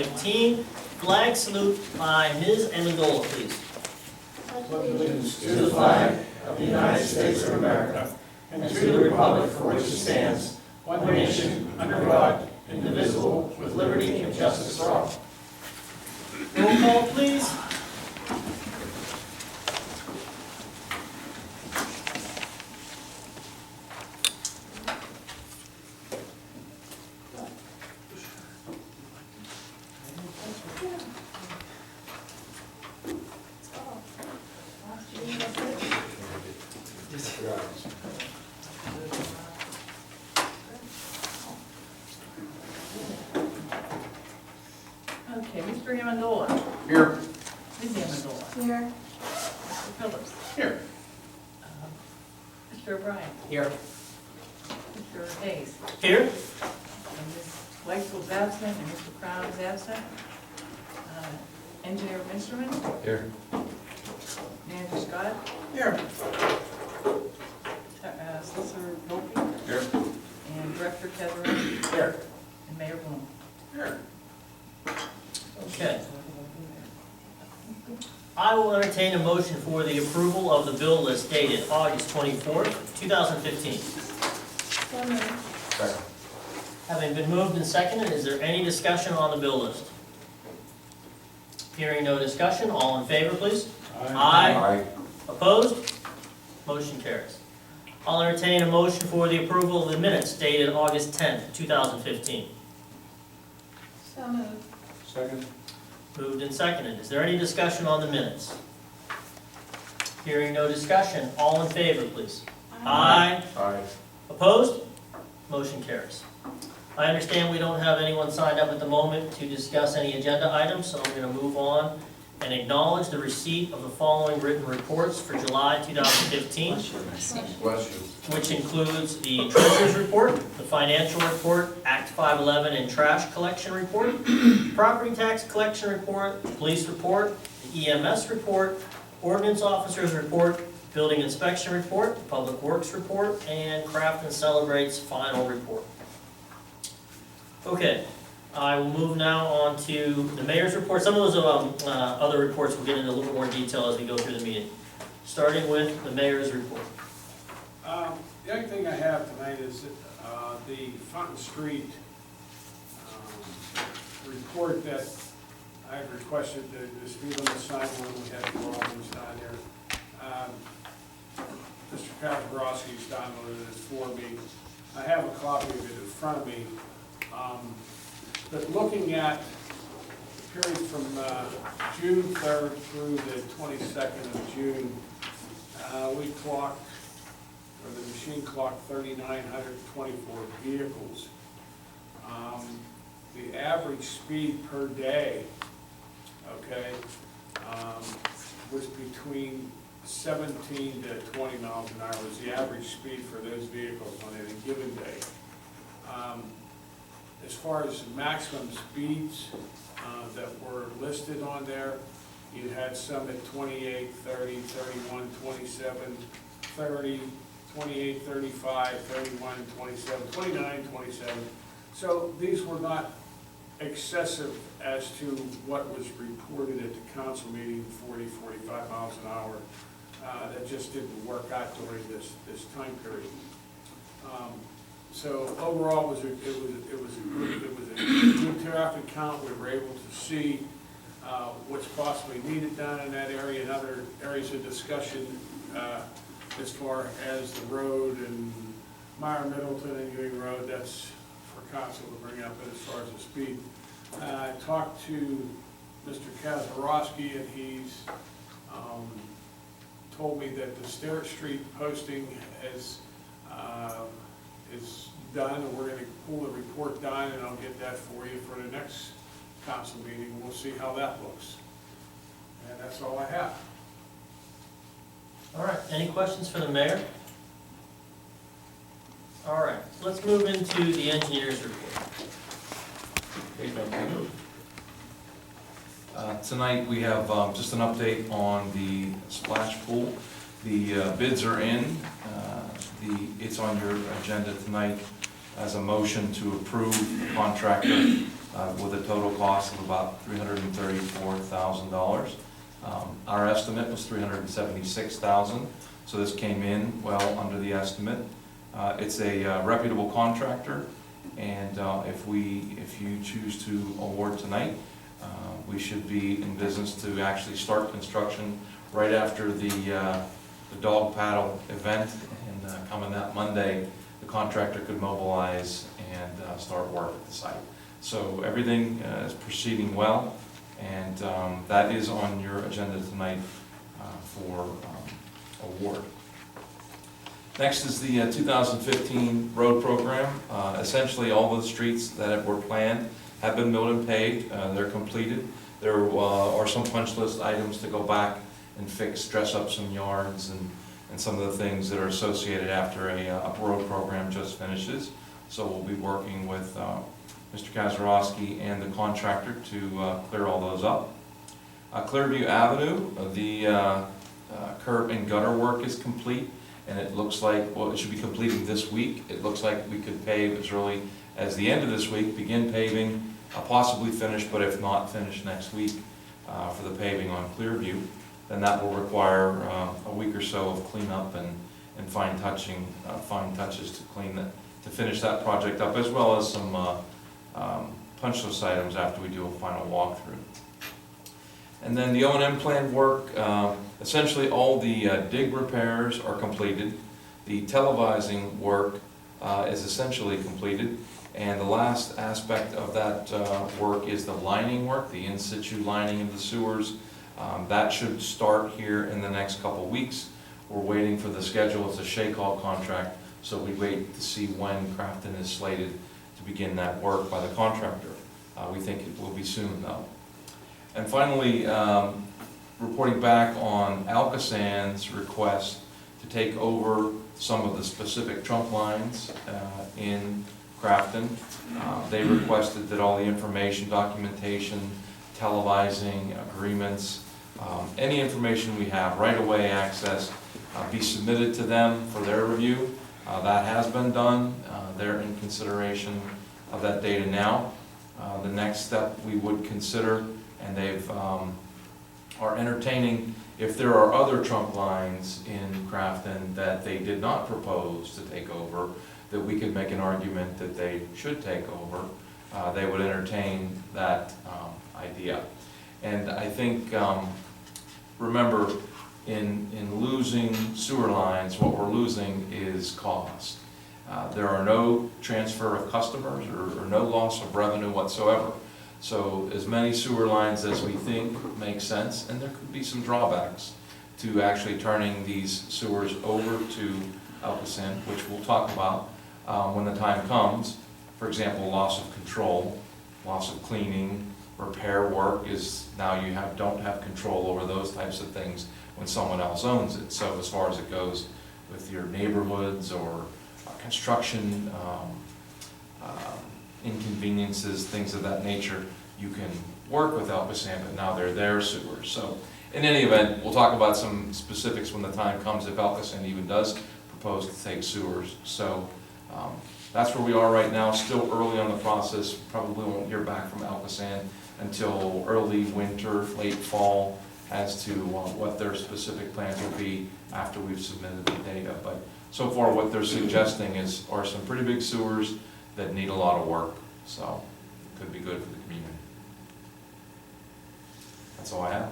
2015. Flag salute by Ms. Amendola, please. Allegiance to the flag of the United States of America and to the republic for which it stands, one nation, under God, indivisible, with liberty and justice for all. Roll call, please. Okay, Mr. Amendola. Here. Ms. Amendola. Here. Mr. Phillips. Here. Mr. O'Brien. Here. Mr. Hayes. Here. And Ms. Weitzel's absent, and Mr. Crown is absent. Engineer of Instruments. Here. Manager Scott. Here. Solicitor Volpe. Here. And Director Kazarowski. Here. And Mayor Bloom. Here. Okay. I will entertain a motion for the approval of the bill list dated August 24th, 2015. So moved. Second. Having been moved and seconded, is there any discussion on the bill list? Hearing no discussion, all in favor, please? Aye. Opposed? Motion carries. I'll entertain a motion for the approval of the minutes dated August 10th, 2015. So moved. Second. Moved and seconded. Is there any discussion on the minutes? Hearing no discussion, all in favor, please? Aye. Aye. Opposed? Motion carries. I understand we don't have anyone signed up at the moment to discuss any agenda items, so I'm going to move on and acknowledge the receipt of the following written reports for July 2015, Bless you. which includes the Treasurer's Report, the Financial Report, Act 511 and Trash Collection Report, Property Tax Collection Report, Police Report, the EMS Report, Ordinance Officer's Report, Building Inspection Report, Public Works Report, and Craft and Celebrate's Final Report. Okay, I will move now on to the Mayor's Report. Some of those other reports we'll get into a little more detail as we go through the meeting. Starting with the Mayor's Report. The only thing I have tonight is the Fountain Street report that I've requested the speed limit sign when we had problems down there. Mr. Kazarowski's downloaded it for me. I have a copy of it in front of me. But looking at the period from June 3rd through the 22nd of June, we clocked, or the machine clocked 3,924 vehicles. The average speed per day, okay, was between 17 to 20 miles an hour was the average speed for those vehicles on any given day. As far as maximum speeds that were listed on there, you had some at 28, 30, 31, 27, 30, 28, 35, 31, 27, 29, 27. So these were not excessive as to what was reported at the council meeting, 40, 45 miles an hour. That just didn't work out during this time period. So overall, it was a good traffic count. We were able to see what's possibly needed down in that area and other areas of discussion as far as the road and Meyer Middleton and Ewing Road. That's for council to bring up. But as far as the speed, I talked to Mr. Kazarowski, and he's told me that the Sterrett Street posting is done, and we're going to pull the report down, and I'll get that for you for the next council meeting. We'll see how that looks. And that's all I have. All right, any questions for the mayor? All right, let's move into the engineer's report. Tonight we have just an update on the splash pool. The bids are in. It's on your agenda tonight as a motion to approve the contractor with a total cost of about $334,000. Our estimate was $376,000, so this came in well under the estimate. It's a reputable contractor, and if you choose to award tonight, we should be in business to actually start construction right after the dog paddle event, and coming that Monday, the contractor could mobilize and start work at the site. So everything is proceeding well, and that is on your agenda tonight for award. Next is the 2015 road program. Essentially, all the streets that were planned have been milled and paved. They're completed. There are some punch list items to go back and fix, dress up some yards, and some of the things that are associated after a road program just finishes. So we'll be working with Mr. Kazarowski and the contractor to clear all those up. Clearview Avenue, the curb and gutter work is complete, and it looks like, well, it should be completing this week. It looks like we could pave as early as the end of this week, begin paving, possibly finish, but if not, finish next week for the paving on Clearview. Then that will require a week or so of cleanup and fine touches to to finish that project up, as well as some punch list items after we do a final walkthrough. And then the O&M plan work, essentially all the dig repairs are completed. The televising work is essentially completed. And the last aspect of that work is the lining work, the in-situ lining of the sewers. That should start here in the next couple weeks. We're waiting for the schedule. It's a shake-all contract, so we wait to see when Crafton is slated to begin that work by the contractor. We think it will be soon, though. And finally, reporting back on Alcosan's request to take over some of the specific trunk lines in Crafton. They requested that all the information, documentation, televising, agreements, any information we have, right-of-way access, be submitted to them for their review. That has been done. They're in consideration of that data now. The next step we would consider, and they've are entertaining, if there are other trunk lines in Crafton that they did not propose to take over, that we could make an argument that they should take over. They would entertain that idea. And I think, remember, in losing sewer lines, what we're losing is cost. There are no transfer of customers or no loss of revenue whatsoever. So as many sewer lines as we think make sense, and there could be some drawbacks to actually turning these sewers over to Alcosan, which we'll talk about when the time comes. For example, loss of control, loss of cleaning, repair work is now you don't have control over those types of things when someone else owns it. So as far as it goes with your neighborhoods or construction inconveniences, things of that nature, you can work with Alcosan, but now they're their sewers. So in any event, we'll talk about some specifics when the time comes, if Alcosan even does propose to take sewers. So that's where we are right now, still early on the process. Probably won't hear back from Alcosan until early winter, late fall, as to what their specific plans will be after we've submitted the data. But so far what they're suggesting are some pretty big sewers that need a lot of work, so it could be good for the community. That's all I have.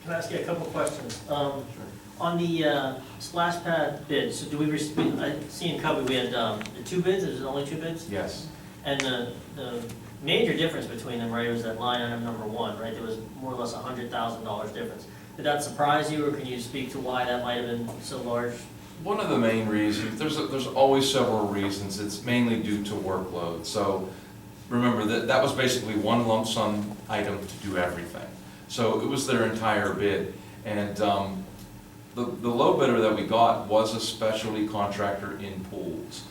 Can I ask you a couple questions? On the splash pad bids, so do we receive, I see in Covey we had the 2 bids, is it only 2 bids? Yes. And the major difference between them, right, was that line item number 1, right? There was more or less $100,000 difference. Did that surprise you, or can you speak to why that might have been so large? One of the main reasons, there's always several reasons. It's mainly due to workload. So remember that was basically one lump sum item to do everything. So it was their entire bid. And the low bidder that we got was a specialty contractor in pools.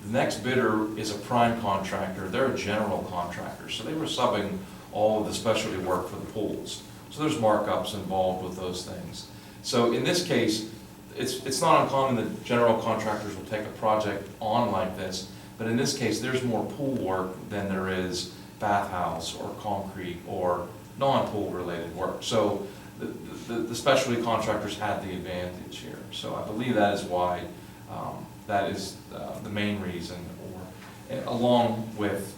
The next bidder is a prime contractor. They're a general contractor. So they were subbing all of the specialty work for the pools. So there's markups involved with those things. So in this case, it's not uncommon that general contractors will take a project on like this, but in this case, there's more pool work than there is bathhouse or concrete or non-pool related work. So the specialty contractors had the advantage here. So I believe that is why, that is the main reason, or along with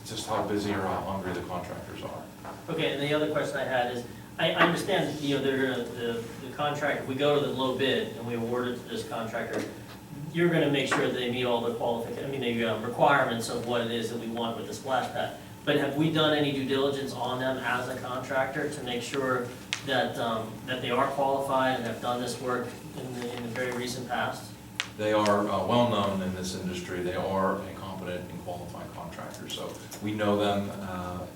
just how busy or how hungry the contractors are. Okay, and the other question I had is, I understand, they're gonna, the contract, if we go to the low bid and we award it to this contractor, you're gonna make sure that they meet all the the requirements of what it is that we want with the splash pad. But have we done any due diligence on them as a contractor to make sure that, that they are qualified and have done this work in the very recent past? They are well-known in this industry. They are a competent and qualified contractor. So we know them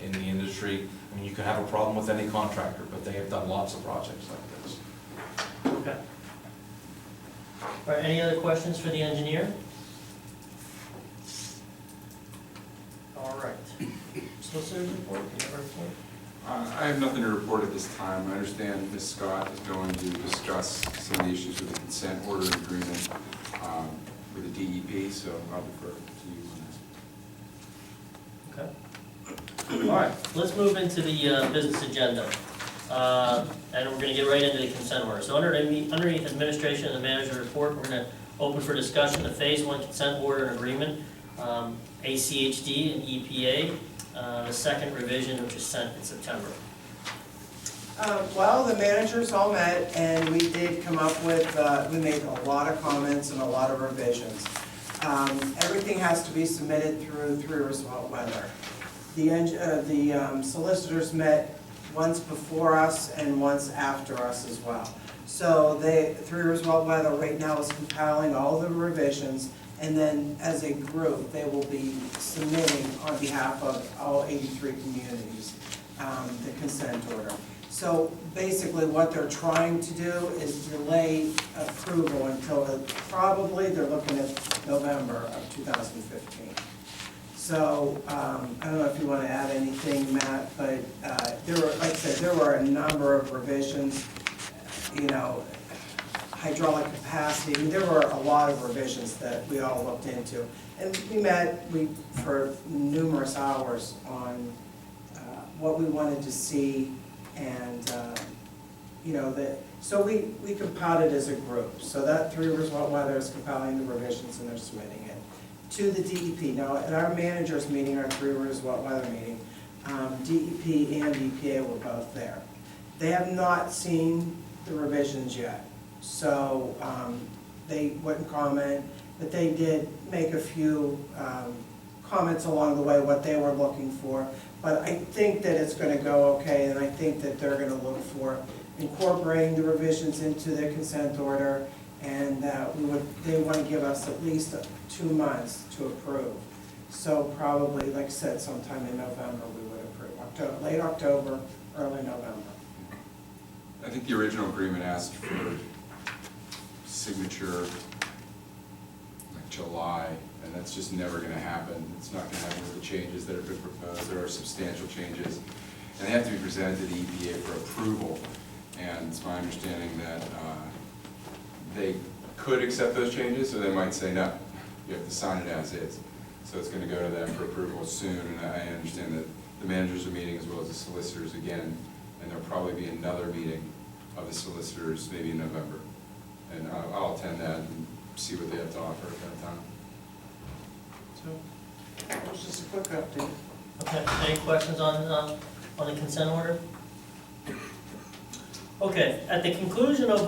in the industry. I mean, you can have a problem with any contractor, but they have done lots of projects like this. Okay. All right, any other questions for the engineer? All right. Solicitor's report, do you have a report? I have nothing to report at this time. I understand Ms. Scott is going to discuss some of the issues with the consent order agreement with the DEP, so I'll defer to you on Okay. All right, let's move into the business agenda. And we're gonna get right into the consent order. So underneath administration and the manager report, we're gonna open for discussion the phase 1 consent order and agreement, ACHD and EPA, the second revision, which is sent in September. Well, the managers all met, and we did come up with, we made a lot of comments and a lot of revisions. Everything has to be submitted through Three Rivers Wet Weather. The solicitors met once before us and once after us as well. So Three Rivers Wet Weather right now is compiling all the revisions, and then as a group, they will be submitting on behalf of all 83 communities, the consent order. So basically what they're trying to do is delay approval until probably they're looking at November of 2015. So, I don't know if you want to add anything, Matt, but there were, like I said, there were a number of revisions, hydraulic capacity. I mean, there were a lot of revisions that we all looked into. And we met for numerous hours on what we wanted to see, and, so we compiled it as a group. So that Three Rivers Wet Weather is compiling the revisions and they're submitting it to the DEP. Now, at our managers meeting, our Three Rivers Wet Weather meeting, DEP and EPA were both there. They have not seen the revisions yet, so they wouldn't comment, but they did make a few comments along the way, what they were looking for. But I think that it's going to go okay, and I think that they're going to look for incorporating the revisions into their consent order, and they want to give us at least 2 months to approve. So probably, like I said, sometime in November we would approve, late October, early November. I think the original agreement asked for signature like July, and that's just never going to happen. It's not going to happen with the changes that have been proposed. There are substantial changes, and they have to be presented to the EPA for approval. And it's my understanding that they could accept those changes, or they might say no. You have to sign it as is. So it's going to go to them for approval soon, and I understand that the managers are meeting as well as the solicitors again, and there'll probably be another meeting of the solicitors maybe in November. And I'll attend that and see what they have to offer at that time. So that was just a quick update. Okay, any questions on the consent order? Okay, at the conclusion of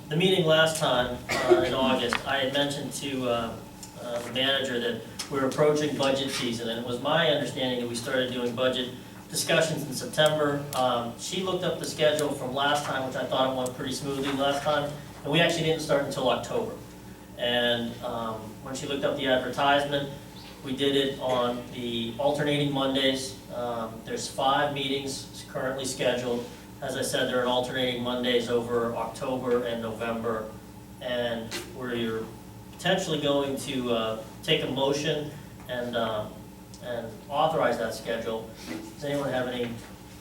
the meeting last time in August, I had mentioned to the manager that we're approaching budget season, and it was my understanding that we started doing budget discussions in September. She looked up the schedule from last time, which I thought it went pretty smoothly last time, and we actually didn't start until October. And when she looked up the advertisement, we did it on the alternating Mondays. There's 5 meetings currently scheduled. As I said, they're on alternating Mondays over October and November. And we're potentially going to take a motion and authorize that schedule. Does anyone have any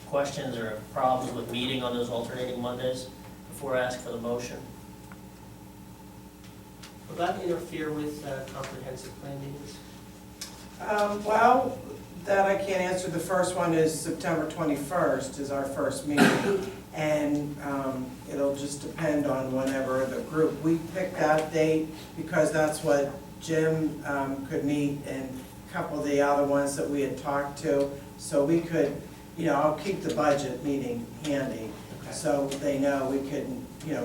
questions or problems with meeting on those alternating Mondays before I ask for the motion? Will that interfere with comprehensive plan meetings? Well, That I can't answer. The first one is September 21st is our first meeting. And it'll just depend on whenever the group, we picked that date because that's what Jim could meet and a couple of the other ones that we had talked to. So we could, I'll keep the budget meeting handy. Okay. So they know we could,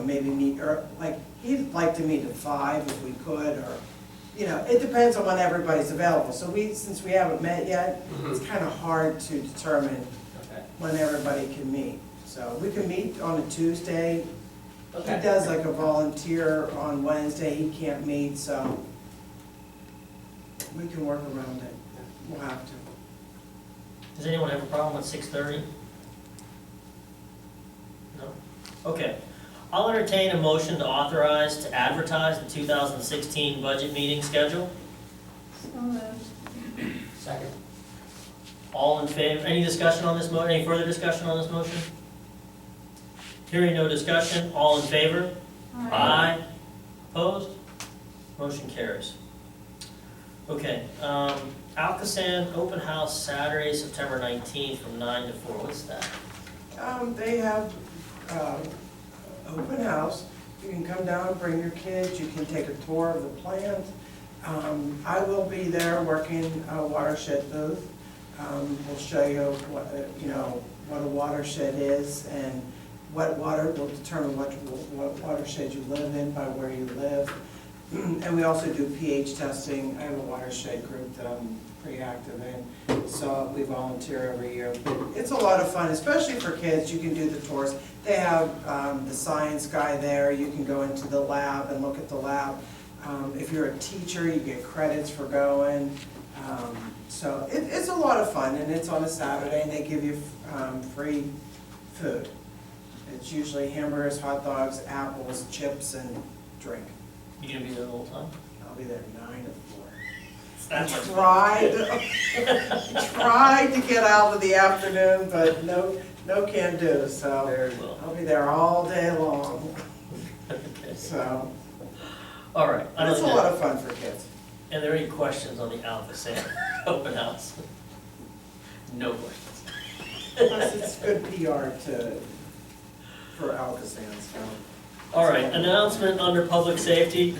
maybe meet, or like, he'd like to meet at 5 if we could, or, it depends on when everybody's available. So since we haven't met yet, it's kind of hard to determine Okay. when everybody can meet. So we can meet on a Tuesday. He Okay. does like a volunteer on Wednesday, he can't meet, so we can work around it. We'll have to. Does anyone have a problem with 6:30? No? Okay. I'll entertain a motion to authorize to advertise the 2016 budget meeting schedule. So moved. Second. All in favor, any discussion on this any further discussion on this motion? Hearing no discussion, all in favor? Aye. Opposed? Motion carries. Okay, Alcoasand Open House Saturday, September 19th from 9 to 4, what's that? They have open house. You can come down, bring your kids, you can take a tour of the plant. I will be there working a watershed booth. We'll show you what a watershed is, and what water will determine what watershed you live in by where you live. And we also do pH testing. I have a watershed group that I'm pretty active in, so we volunteer every year. It's a lot of fun, especially for kids. You can do the tours. They have the science guy there. You can go into the lab and look at the lab. If you're a teacher, you get credits for going. So it's a lot of fun, and it's on a Saturday, and they give you free food. It's usually hamburgers, hot dogs, apples, chips, and drink. You gonna be there the whole time? I'll be there 9 to 4. That much. Tried to get out of the afternoon, but no can do, so Very well. I'll be there all day long, Okay. so. All right. But it's a lot of fun for kids. Are there any questions on the Alcoasand Open House? No questions. Plus, it's good PR for Alcoasand, so. All right, announcement under public safety.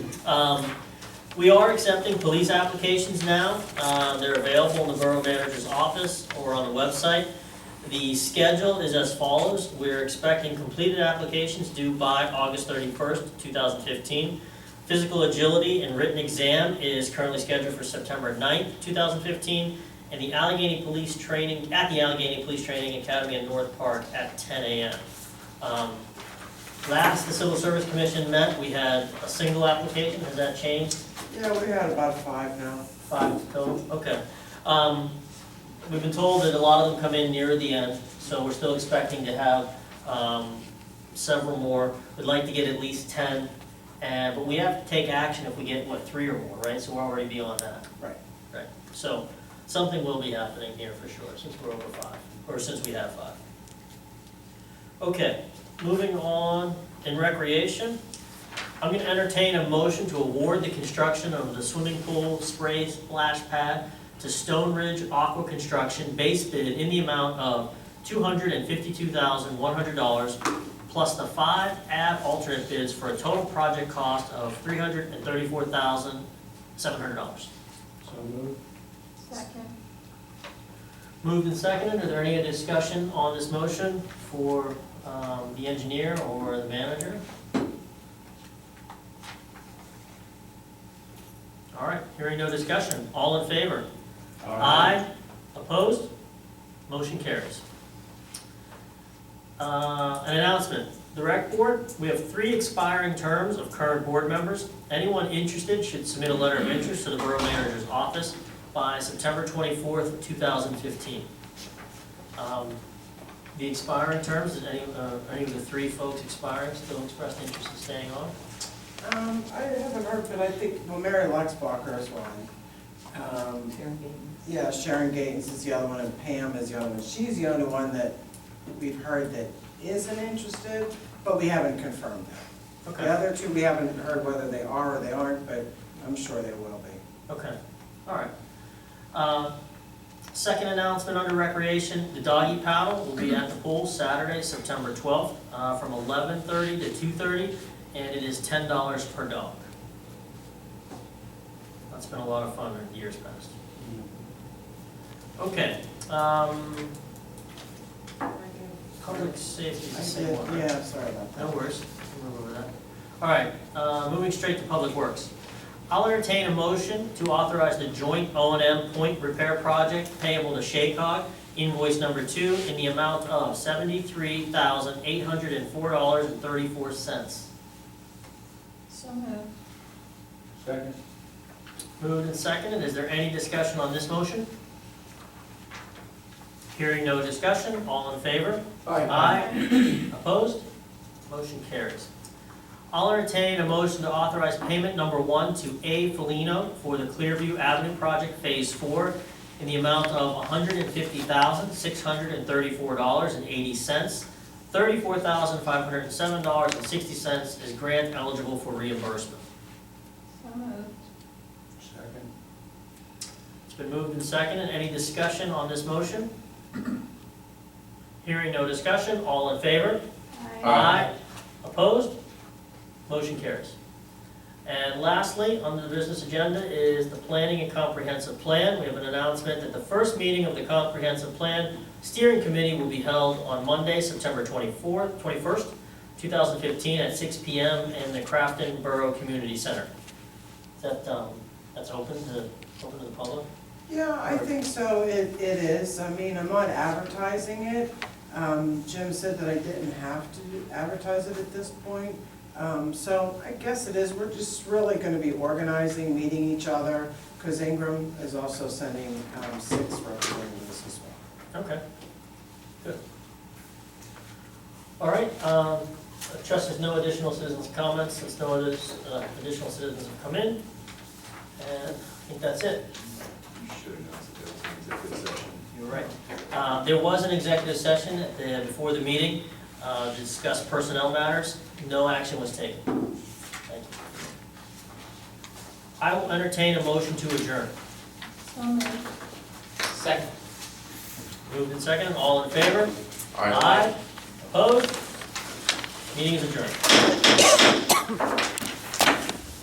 We are accepting police applications now. They're available in the Borough Manager's office or on the website. The schedule is as follows. We're expecting completed applications due by August 31st, 2015. Physical agility and written exam is currently scheduled for September 9th, 2015. And the Allegheny Police Training, at the Allegheny Police Training Academy in North Park at 10 a.m. Last, the Civil Service Commission met, we had a single application. Has that changed? Yeah, we had about 5 now. 5 total, okay. We've been told that a lot of them come in near the end, so we're still expecting to have several more. We'd like to get at least 10, but we have to take action if we get, 3 or more, right? So we're already beyond that. Right. Right, so something will be happening here for sure, since we're over 5, or since we have 5. Okay, moving on in recreation. I'm going to entertain a motion to award the construction of the swimming pool spray splash pad to Stone Ridge Aqua Construction, base bid in the amount of $252,100, plus the 5 add alternate bids for a total project cost of $334,700. So moved. Second. Moved and seconded. Are there any discussion on this motion for the engineer or the manager? All right, hearing no discussion. All in favor? Aye. Opposed? Motion carries. An announcement. The rec board, we have 3 expiring terms of current board members. Anyone interested should submit a letter of interest to the Borough Manager's office by September 24th, 2015. The expiring terms, did any of the 3 folks expiring still expressed interest in staying on? I haven't heard, but I think, Mary Luxbacher is one. Yeah, Sharon Gatens is the other one, and Pam is the other one. She's the only one that we've heard that isn't interested, but we haven't confirmed that. Okay. The other 2, we haven't heard whether they are or they aren't, but I'm sure they will be. Okay, all right. Second announcement under recreation, the doggy paddle will be at the pool Saturday, September 12th, from 11:30 to 2:30, and it is $10 per dog. That's been a lot of fun in years past. Okay, public safety is the same one, right? Yeah, sorry about that. No worries, we'll move over that. All right, moving straight to Public Works. I'll entertain a motion to authorize the joint O&M point repair project payable to Shaycog, invoice number 2, in the amount of $73,804.34. So moved. Second. Moved and seconded. Is there any discussion on this motion? Hearing no discussion, all in favor? Aye. Opposed? Motion carries. I'll entertain a motion to authorize payment number 1 to A. Felino for the Clearview Avenue Project Phase 4 in the amount of $150,634.80. $34,507.60 is grant eligible for reimbursement. So moved. Second. It's been moved and seconded. Any discussion on this motion? Hearing no discussion, all in favor? Aye. Opposed? Motion carries. And lastly, on the business agenda is the Planning and Comprehensive Plan. We have an announcement that the first meeting of the Comprehensive Plan Steering Committee will be held on Monday, September 21st, 2015 at 6 p.m. in the Crafton Borough Community Center. Is that, that's open to the public? Yeah, I think so, it is. I mean, I'm not advertising it. Jim said that I didn't have to advertise it at this point. So I guess it is, we're just really gonna be organizing, meeting each other, because Ingram is also sending 6 representatives as well. Okay, good. All right, trust there's no additional citizens' comments, since no others, additional citizens have come in, and I think that's it. You should announce that there was an executive session. You're right. There was an executive session before the meeting to discuss personnel matters. No action was taken. Thank you. I will entertain a motion to adjourn. So moved. Second. Moved and second. All in favor? Aye. Opposed? Meeting is adjourned.